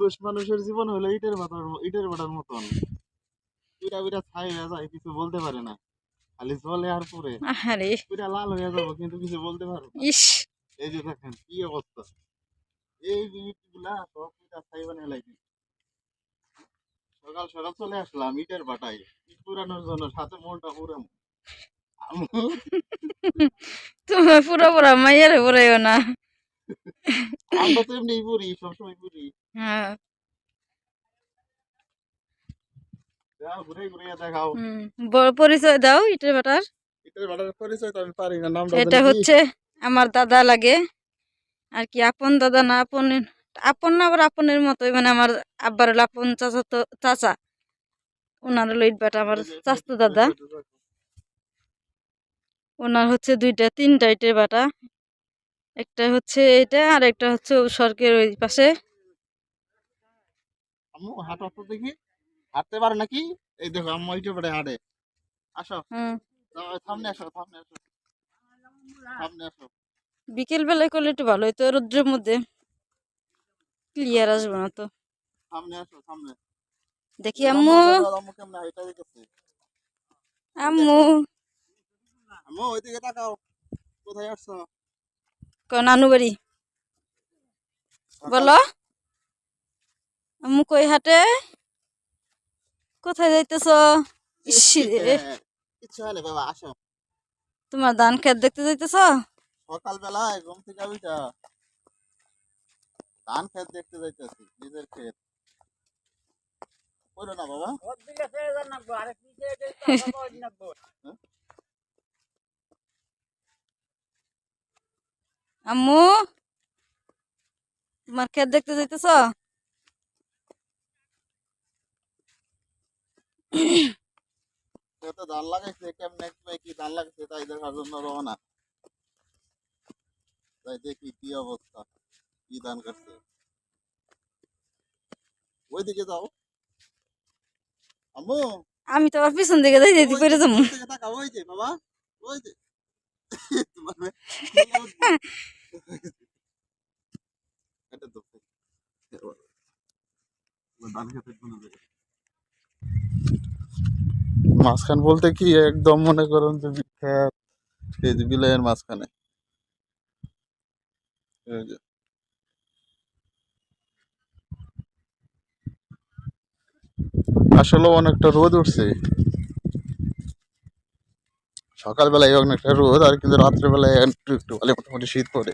পুরুষ মানুষের জীবন হলো ইটের ভাটার মতন। পিটা পিটা ছাই হয়ে যায়, কিছু বলতে পারে না, খালি জলে আর পরে আরে পিটা লাল হয়ে যাবো কিন্তু কিছু বলতে পারবো না। ইস, এই যে দেখেন কি অবস্থা, এই ইট গুলা সব পিটা ছাই বানিয়ে লাগবে। সকাল সকাল চলে আসলাম ইটের ভাটায় ইট পুরানোর জন্য, সাথে মনটা পুরাম। তুমি পুরো পুরা মাইয়ারে পুরাইও না। আমরা তো এমনি পুরি, সবসময় পুরি। হ্যাঁ, যাও ঘুরে ঘুরে দেখাও। পরিচয় দাও ইটের ভাটার। ইটের ভাটার পরিচয় তো আমি পারি না, নামটা এটা জানি কি। হচ্ছে আমার দাদা লাগে আর কি, আপন দাদা না, আপন না, আবার আপনের মতোই, মানে আমার আব্বার হলো আপন চাচা, তো চাচা ওনার হলো ইট ভাটা, আমার চাচতো দাদা। ওনার হচ্ছে দুইটা তিনটা ইটের ভাটা, একটা হচ্ছে এটা আর একটা হচ্ছে সড়কের ওই পাশে। আম্মু হাঁটো তো দেখি, হাঁটতে পারে নাকি? এই দেখো আম্মু ইটের ভাটায় হাঁটে। আসো, হুম, সামনে আসো, সামনে আসো, সামনে আসো। বিকেল বেলায় করলে একটু ভালো হইতো, রোদ্রের মধ্যে ক্লিয়ার আসবে না তো। সামনে আসো, সামনে। দেখি এই আম্মু, আম্মু দেখো, আম্মু কেমনে হাইটা দিতেছে। এই আম্মু দেখো আম্মু, ওইদিকে তাকাও, কোথায় আসছো? নানু বাড়ি। সকাল বলো আম্মু কই হাটে, কোথায় যাইতেছ? ইসিরে, কিচ্ছু হয় না বাবা, আসো। তোমার ধান ক্ষেত দেখতে যাইতেছ? সকাল বেলায় ঘুম থেকে উঠা ধান ক্ষেত দেখতে যাইতেছি, নিজের ক্ষেত। বলো না বাবা। হ্যাঁ? আম্মু তোমার ক্ষেত দেখতে যাইতেছ? ক্ষেতে ধান লাগাইছে, কেমনে কি ধান লাগাইছে তাই দেখার জন্য রওনা। তাই দেখি কি অবস্থা, কি ধান কাটছে। ওইদিকে যাও আম্মু, আমি তো আবার পিছন দিকে যাই যেতে ওই করে যে যাবো। পিছন থেকে তাকাও, ওই যে বাবা, ওই যে। তোমার কি বুদ্ধি? এটা তো ধান খেতে কোনো জায়গায়। মাঝখান বলতে কি একদম মনে করেন যে বিখ্যাত, এই যে বিলাইয়ের মাঝখানে। এই যে আসলে অনেকটা রোদ উঠছে, সকালবেলায় অনেকটা রোদ, আর কিন্তু রাত্রেবেলায় একটু একটু খালি মোটামুটি শীত পড়ে।